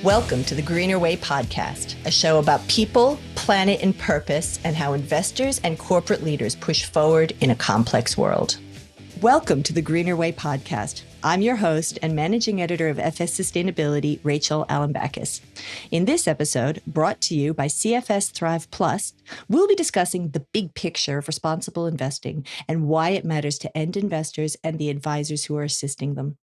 Welcome to the Greener Way podcast, a show about people, planet, and purpose, and how investors and corporate leaders push forward in a complex world. Welcome to the Greener Way podcast. I'm your host and managing editor of FS Sustainability, Rachel Alambakis. In this episode, brought to you by CFS Thrive Plus, we'll be discussing the big picture of responsible investing and why it matters to end investors and the advisors who are assisting them.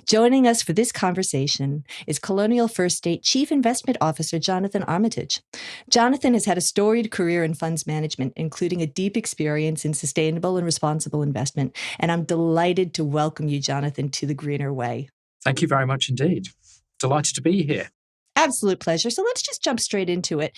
Joining us for this conversation is Colonial First State Chief Investment Officer Jonathan Armitage. Jonathan has had a storied career in funds management, including a deep experience in sustainable and responsible investment, and I'm delighted to welcome you, Jonathan, to the Greener Way. Thank you very much indeed. Delighted to be here. Absolute pleasure. So let's just jump straight into it.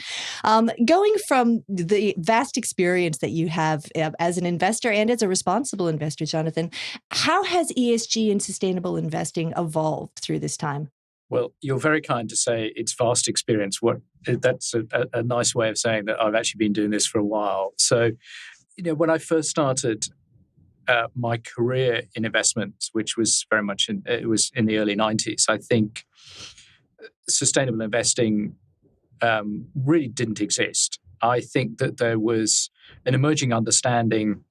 Going from the vast experience that you have as an investor and as a responsible investor, Jonathan, how has ESG and sustainable investing evolved through this time? Well, you're very kind to say it's vast experience. That's a nice way of saying that I've actually been doing this for a while. So, when I first started my career in investments, which was very much in the early 90s, I think sustainable investing really didn't exist. I think that there was an emerging understanding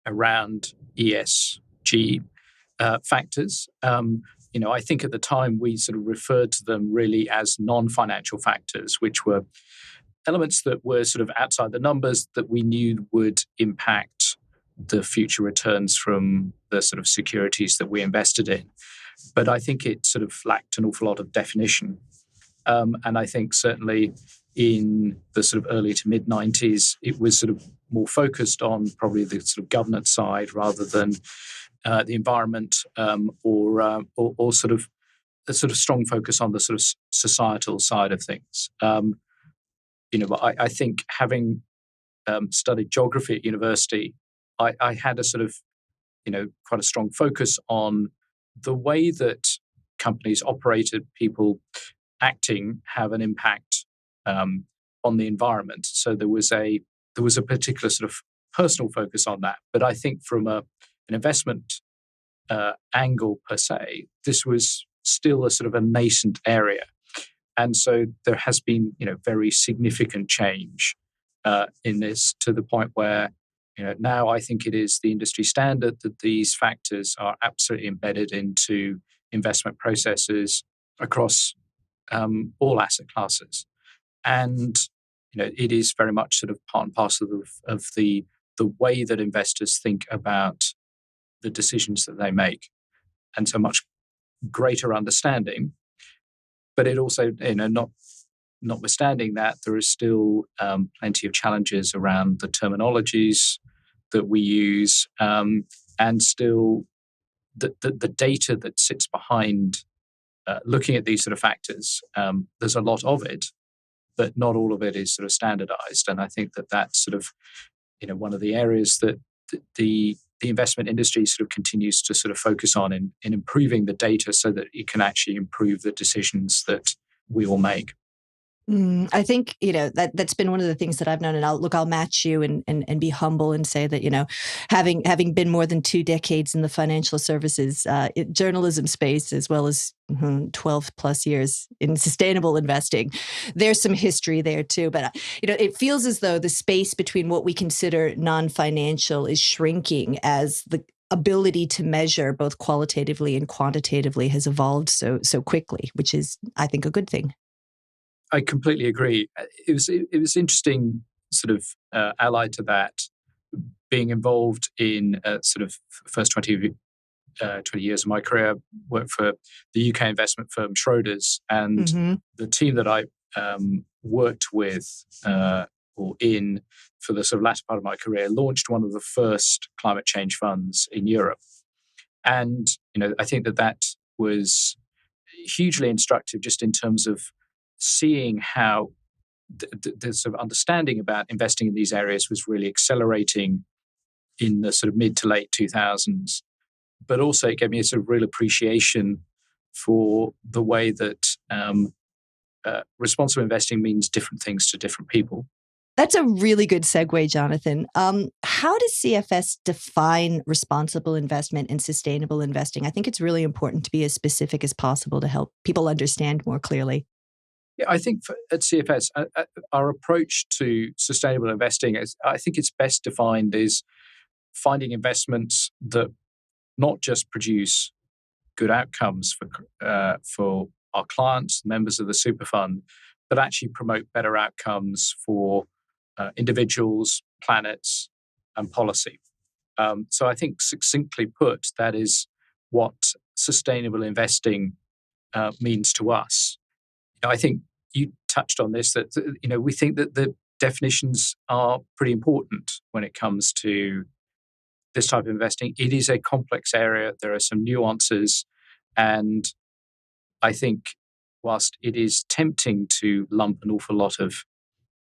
around ESG factors. I think at the time we sort of referred to them really as non-financial factors, which were elements that were sort of outside the numbers that we knew would impact the future returns from the sort of securities that we invested in. But I think it sort of lacked an awful lot of definition. And I think certainly in the sort of early to mid 90s, it was sort of more focused on probably the sort of governance side rather than the environment or sort of a sort of strong focus on the sort of societal side of things. But I think having studied geography at university, I had a sort of, quite a strong focus on the way that companies operated, people acting have an impact on the environment. So there was a particular sort of personal focus on that. But I think from an investment angle per se, this was still a sort of a nascent area. And so there has been, very significant change in this to the point where, now I think it is the industry standard that these factors are absolutely embedded into investment processes across all asset classes. And, it is very much sort of part and parcel of the way that investors think about the decisions that they make. And so much greater understanding. But it also, notwithstanding that, there is still plenty of challenges around the terminologies that we use, and still the data that sits behind looking at these sort of factors. There's a lot of it, but not all of it is sort of standardized. And I think that that's sort of, one of the areas that the investment industry sort of continues to sort of focus on in improving the data so that it can actually improve the decisions that we all make. I think, that's been one of the things that I've known, and I'll match you and be humble and say that, having been more than 2 decades in the financial services journalism space, as well as 12 plus years in sustainable investing, there's some history there too. But, it feels as though the space between what we consider non-financial is shrinking as the ability to measure both qualitatively and quantitatively has evolved so quickly, which is, I think, a good thing. I completely agree. It was interesting, sort of allied to that, being involved in sort of first 20 years of my career, worked for the UK investment firm Schroders, and the team that I worked with or in for the sort of latter part of my career launched one of the first climate change funds in Europe. And, I think that was hugely instructive just in terms of seeing how the sort of understanding about investing in these areas was really accelerating in the sort of mid to late 2000s. But also it gave me a sort of real appreciation for the way that responsible investing means different things to different people. That's a really good segue, Jonathan. How does CFS define responsible investment and sustainable investing? I think it's really important to be as specific as possible to help people understand more clearly. Yeah, I think at CFS, our approach to sustainable investing is, I think it's best defined as finding investments that not just produce good outcomes for our clients, members of the super fund, but actually promote better outcomes for individuals, planets, and policy. So I think succinctly put, that is what sustainable investing means to us. I think you touched on this, that we think that the definitions are pretty important when it comes to this type of investing. It is a complex area. There are some nuances, and I think whilst it is tempting to lump an awful lot of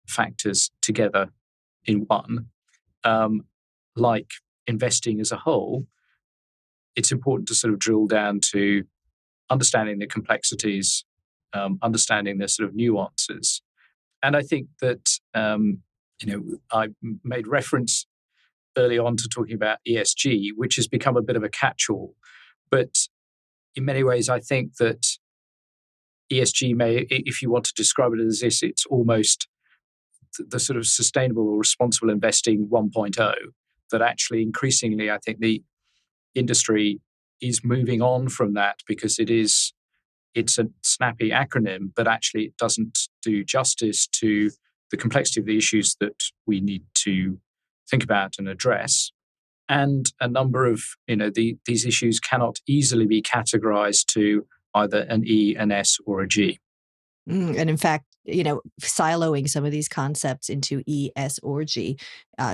factors together in one, like investing as a whole, it's important to sort of drill down to understanding the complexities, understanding the sort of nuances. And I think that, I made reference early on to talking about ESG, which has become a bit of a catch-all. But in many ways, I think that ESG may, if you want to describe it as this, it's almost the sort of sustainable or responsible investing 1.0, that actually increasingly, I think the industry is moving on from that, because it's a snappy acronym, but actually it doesn't do justice to the complexity of the issues that we need to think about and address. And a number of, these issues cannot easily be categorized to either an E, an S, or a G. And in fact, siloing some of these concepts into E, S, or G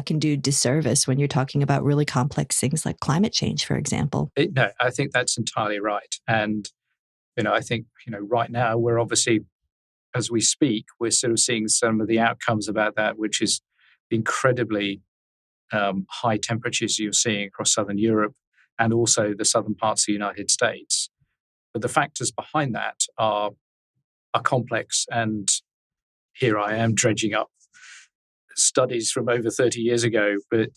can do disservice when you're talking about really complex things like climate change, for example. No, I think that's entirely right. And, I think, right now we're obviously, as we speak, we're sort of seeing some of the outcomes about that, which is incredibly high temperatures you're seeing across southern Europe and also the southern parts of the United States. But the factors behind that are complex, and here I am dredging up studies from over 30 years ago, but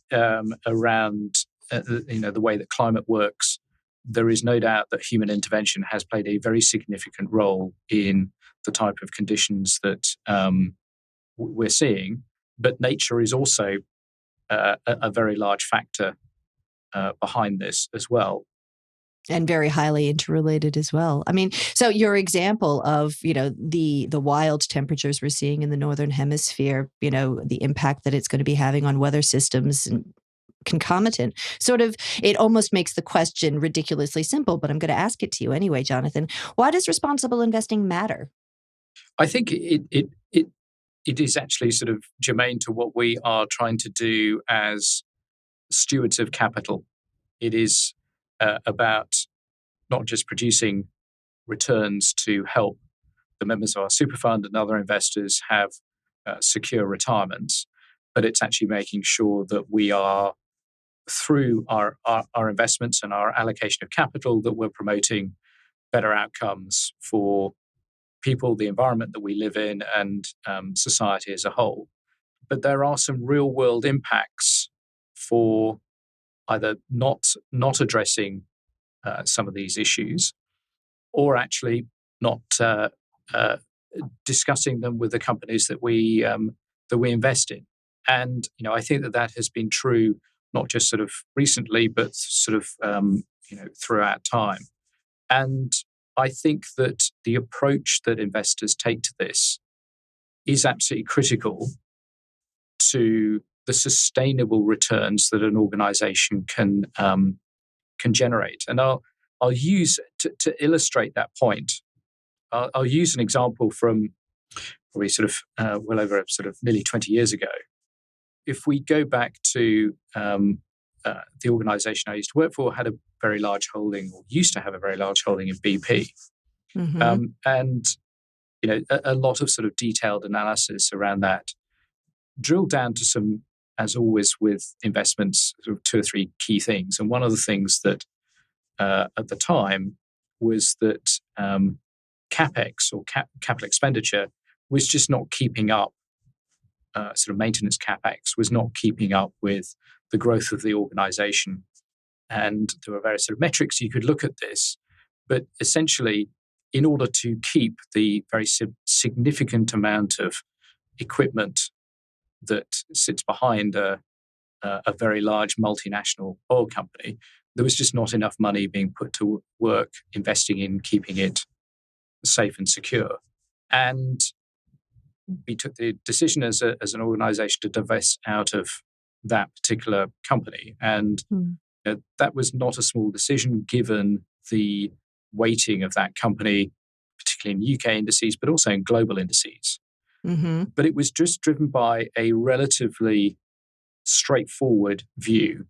around the way that climate works. There is no doubt that human intervention has played a very significant role in the type of conditions that we're seeing, but nature is also a very large factor behind this as well. And very highly interrelated as well. I mean, so your example of, the wild temperatures we're seeing in the Northern Hemisphere, the impact that it's going to be having on weather systems and concomitant, sort of, it almost makes the question ridiculously simple, but I'm going to ask it to you anyway, Jonathan. Why does responsible investing matter? I think it is actually sort of germane to what we are trying to do as stewards of capital. It is about not just producing returns to help the members of our super fund and other investors have secure retirements, but it's actually making sure that we are, through our investments and our allocation of capital, that we're promoting better outcomes for people, the environment that we live in, and society as a whole. But there are some real world impacts for either not addressing some of these issues, or actually not discussing them with the companies that we invest in. And I think that has been true not just sort of recently, but sort of throughout time. And I think that the approach that investors take to this is absolutely critical to the sustainable returns that an organization can generate. And I'll use to illustrate that point. I'll use an example from probably sort of well over sort of nearly 20 years ago. If we go back to the organization I used to work for, had a very large holding, or used to have a very large holding in BP, and a lot of sort of detailed analysis around that. Drilled down to some, as always with investments, sort of 2 or 3 key things. And one of the things that at the time was that CapEx, or capital expenditure, was just not keeping up. Sort of maintenance CapEx was not keeping up with the growth of the organization. And there were various sort of metrics you could look at this. But essentially, in order to keep the very significant amount of equipment that sits behind a very large multinational oil company, there was just not enough money being put to work investing in keeping it safe and secure. And we took the decision as an organization to divest out of that particular company. And that was not a small decision given the weighting of that company, particularly in UK indices, but also in global indices. Mm-hmm. But it was just driven by a relatively straightforward view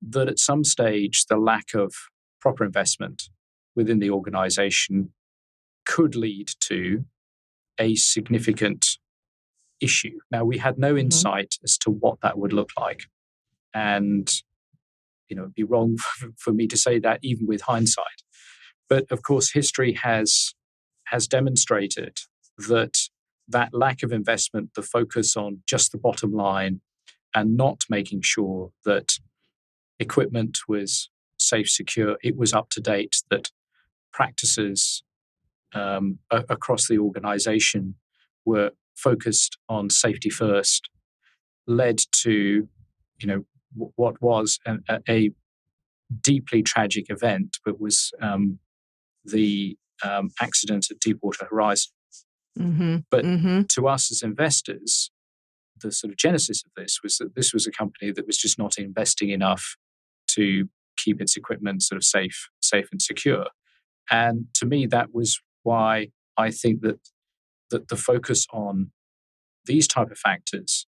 that at some stage the lack of proper investment within the organization could lead to a significant issue. Now, we had no insight as to what that would look like. And, it'd be wrong for me to say that even with hindsight. But of course, history has demonstrated that lack of investment, the focus on just the bottom line and not making sure that equipment was safe, secure, it was up to date, that practices across the organization were focused on safety first, led to, what was a deeply tragic event, but was the accident at Deepwater Horizon. Mm-hmm. But Mm-hmm. to us as investors, the sort of genesis of this was that this was a company that was just not investing enough to keep its equipment sort of safe and secure. And to me, that was why I think that the focus on these type of factors,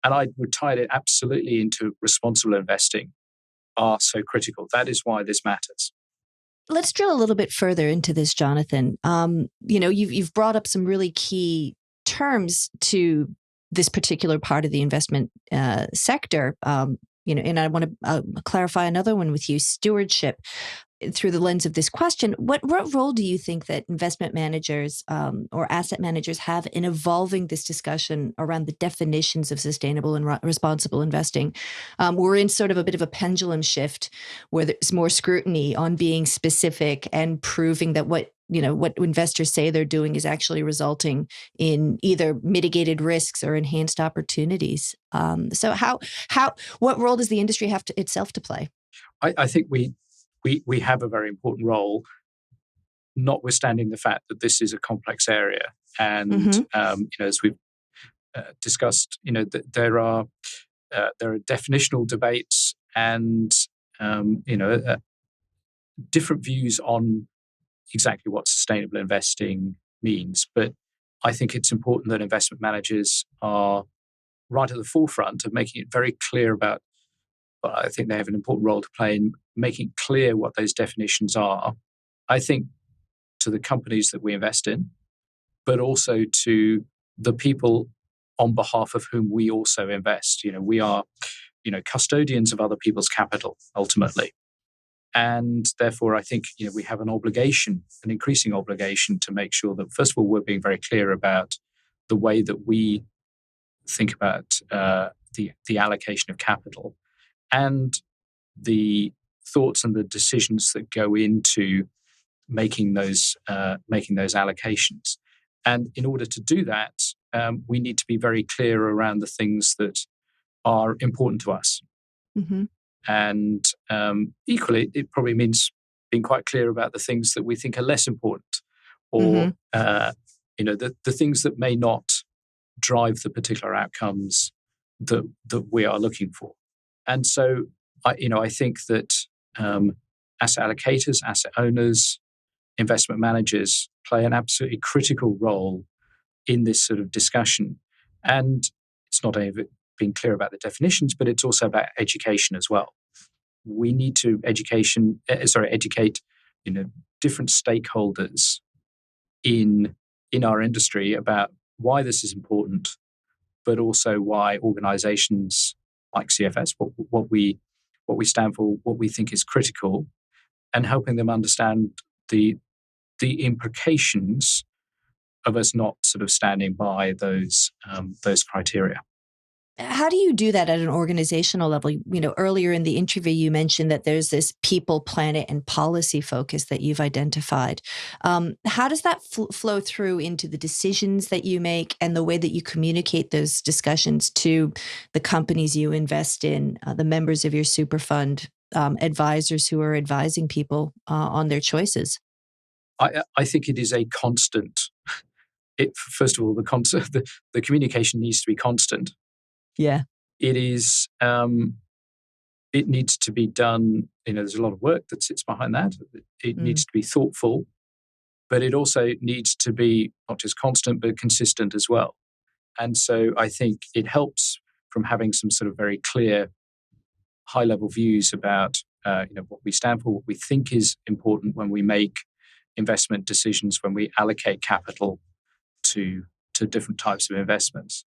and I would tie it absolutely into responsible investing, are so critical. That is why this matters. Let's drill a little bit further into this, Jonathan. You've brought up some really key terms to this particular part of the investment sector. And I want to clarify another one with you: stewardship. Through the lens of this question, what role do you think that investment managers or asset managers have in evolving this discussion around the definitions of sustainable and responsible investing? We're in sort of a bit of a pendulum shift where there's more scrutiny on being specific and proving that what investors say they're doing is actually resulting in either mitigated risks or enhanced opportunities. So what role does the industry have itself to play? I think we have a very important role, notwithstanding the fact that this is a complex area. And, as we've discussed, there are definitional debates and, different views on exactly what sustainable investing means. But I think it's important that investment managers are right at the forefront of making it very clear about. But I think they have an important role to play in making clear what those definitions are. I think to the companies that we invest in, but also to the people on behalf of whom we also invest. We are, custodians of other people's capital ultimately. And therefore, I think, we have an increasing obligation to make sure that, first of all, we're being very clear about the way that we think about the allocation of capital and the thoughts and the decisions that go into making those allocations. And in order to do that, we need to be very clear around the things that are important to us. Mm-hmm. And equally, it probably means being quite clear about the things that we think are less important, or the things that may not drive the particular outcomes that we are looking for. And so, I think that asset allocators, asset owners, investment managers play an absolutely critical role in this sort of discussion. And it's not only being clear about the definitions, but it's also about education as well. We need to educate, different stakeholders in our industry about why this is important, but also why organizations like CFS, what we stand for, what we think is critical, and helping them understand the implications of us not sort of standing by those criteria. How do you do that at an organizational level? Earlier in the interview, you mentioned that there's this people, planet, and policy focus that you've identified. How does that flow through into the decisions that you make and the way that you communicate those discussions to the companies you invest in, the members of your super fund, advisors who are advising people on their choices? I think it is a constant. First of all, the communication needs to be constant. Yeah. It is. It needs to be done. There's a lot of work that sits behind that. It needs to be thoughtful, but it also needs to be not just constant but consistent as well. And so I think it helps from having some sort of very clear, high-level views about what we stand for, what we think is important when we make investment decisions, when we allocate capital to different types of investments.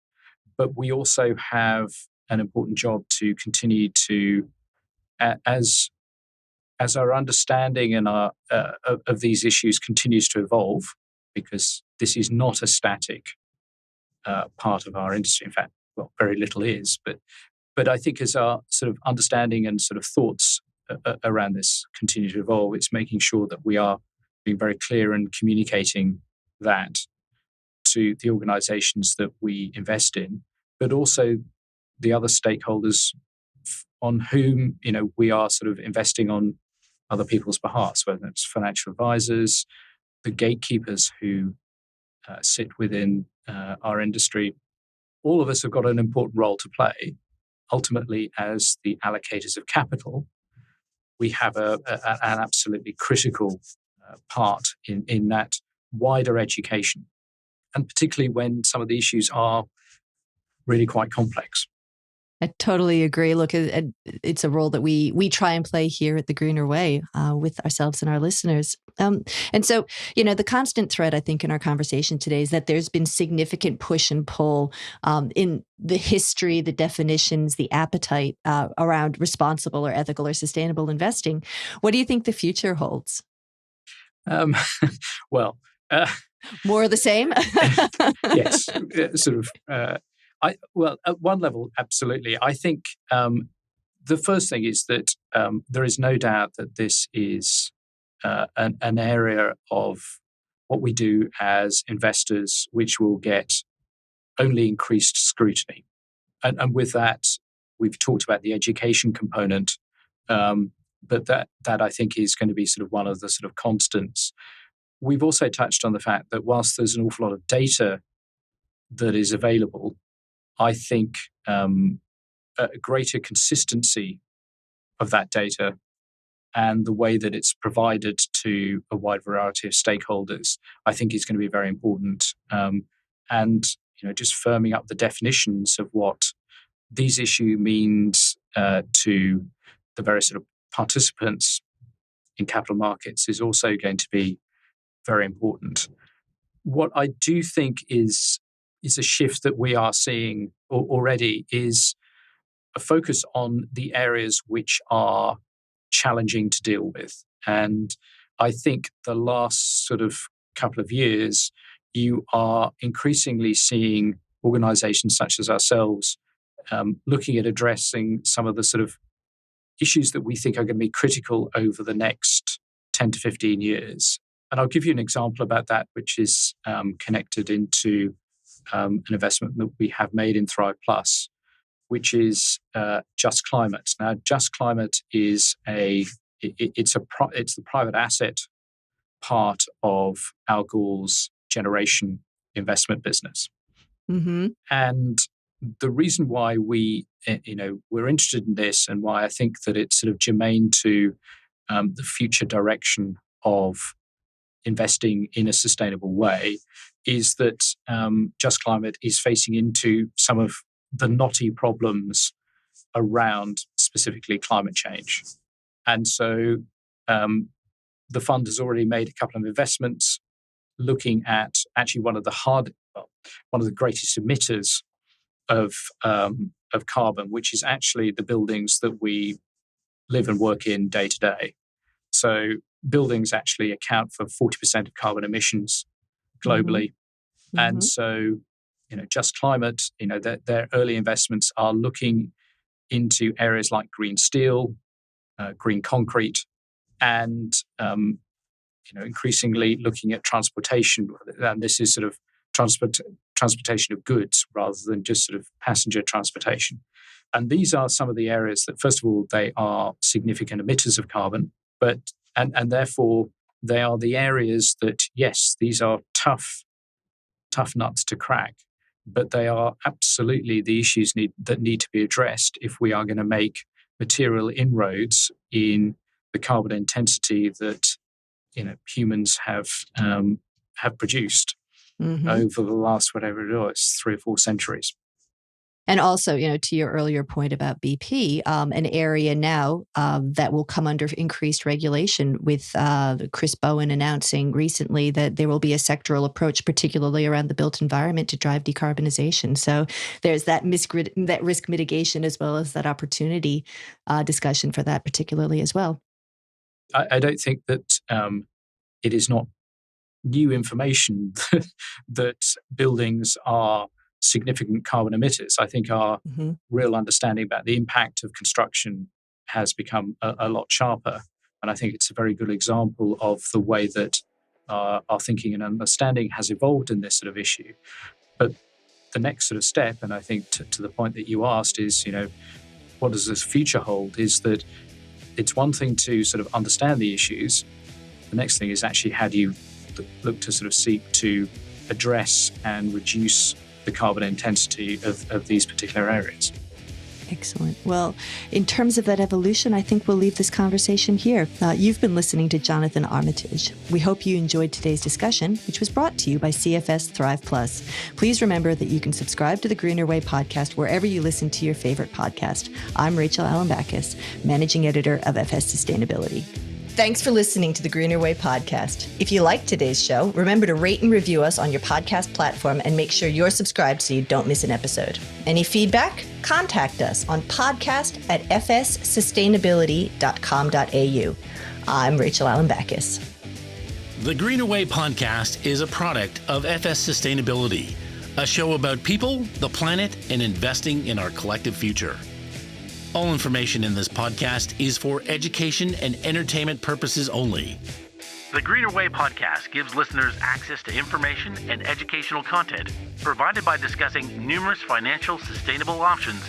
But we also have an important job to continue to, as our understanding and our of these issues continues to evolve, because this is not a static part of our industry. In fact, well, very little is. But I think as our sort of understanding and sort of thoughts around this continue to evolve, it's making sure that we are being very clear and communicating that to the organizations that we invest in, but also the other stakeholders on whom we are sort of investing on other people's behalf, whether it's financial advisors, the gatekeepers who sit within our industry. All of us have got an important role to play. Ultimately, as the allocators of capital, we have an absolutely critical part in that wider education, and particularly when some of the issues are really quite complex. I totally agree. Look, it's a role that we try and play here at the Greener Way with ourselves and our listeners. And so, the constant thread, I think, in our conversation today is that there's been significant push and pull in the history, the definitions, the appetite around responsible or ethical or sustainable investing. What do you think the future holds? Well, more of the same? Yes, sort of. At one level, absolutely. I think the first thing is that there is no doubt that this is an area of what we do as investors, which will get only increased scrutiny. And with that, we've talked about the education component, but that I think is going to be sort of one of the sort of constants. We've also touched on the fact that whilst there's an awful lot of data that is available, I think a greater consistency of that data and the way that it's provided to a wide variety of stakeholders, I think is going to be very important. And just firming up the definitions of what these issues means to the various sort of participants in capital markets is also going to be very important. What I do think is a shift that we are seeing already is a focus on the areas which are challenging to deal with. And I think the last sort of couple of years, you are increasingly seeing organizations such as ourselves looking at addressing some of the sort of issues that we think are going to be critical over the next 10 to 15 years. And I'll give you an example about that, which is connected into an investment that we have made in Thrive Plus, which is Just Climate. Now, Just Climate is it's the private asset part of Al Gore's generation investment business. Mm-hmm. And the reason why we're interested in this, and why I think that it's sort of germane to the future direction of investing in a sustainable way, is that Just Climate is facing into some of the knotty problems around specifically climate change. And so the fund has already made a couple of investments looking at actually one of the greatest emitters of carbon, which is actually the buildings that we live and work in day to day. So buildings actually account for 40% of carbon emissions globally. Mm-hmm. And so Just Climate, their early investments are looking into areas like green steel, green concrete, and increasingly looking at transportation. And this is sort of transportation of goods rather than just sort of passenger transportation. And these are some of the areas that, first of all, they are significant emitters of carbon, but and therefore they are the areas that, yes, these are tough nuts to crack, but they are absolutely the issues that need to be addressed if we are going to make material inroads in the carbon intensity that humans have produced over the last, whatever it is, 3 or 4 centuries. And also, to your earlier point about BP, an area now that will come under increased regulation with Chris Bowen announcing recently that there will be a sectoral approach, particularly around the built environment, to drive decarbonization. So there's that risk mitigation as well as that opportunity discussion for that particularly as well. I don't think that it is not new information that buildings are significant carbon emitters. I think our real understanding about the impact of construction has become a lot sharper. And I think it's a very good example of the way that our thinking and understanding has evolved in this sort of issue. But the next sort of step, and I think to the point that you asked, is, what does this future hold? Is that it's one thing to sort of understand the issues. The next thing is actually how do you look to sort of seek to address and reduce the carbon intensity of these particular areas. Excellent. Well, in terms of that evolution, I think we'll leave this conversation here. You've been listening to Jonathan Armitage. We hope you enjoyed today's discussion, which was brought to you by CFS Thrive Plus. Please remember that you can subscribe to the Greener Way podcast wherever you listen to your favorite podcast. I'm Rachel Allenbachus, Managing Editor of FS Sustainability. Thanks for listening to the Greener Way podcast. If you liked today's show, remember to rate and review us on your podcast platform and make sure you're subscribed so you don't miss an episode. Any feedback? Contact us on podcast@fssustainability.com.au. I'm Rachel Allenbachus. The Greener Way podcast is a product of FS Sustainability, a show about people, the planet, and investing in our collective future. All information in this podcast is for education and entertainment purposes only. The Greener Way podcast gives listeners access to information and educational content provided by discussing numerous financial sustainable options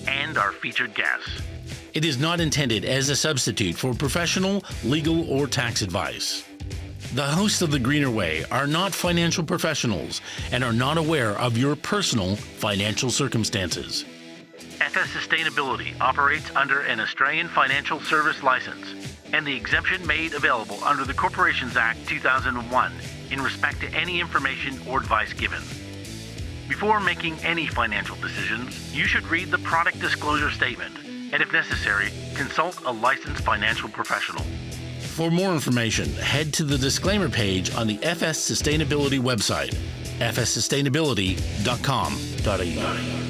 and our featured guests. It is not intended as a substitute for professional, legal, or tax advice. The hosts of The Greener Way are not financial professionals and are not aware of your personal financial circumstances. FS Sustainability operates under an Australian Financial Service License and the exemption made available under the Corporations Act 2001 in respect to any information or advice given. Before making any financial decisions, you should read the product disclosure statement and, if necessary, consult a licensed financial professional. For more information, head to the disclaimer page on the FS Sustainability website, fssustainability.com.au.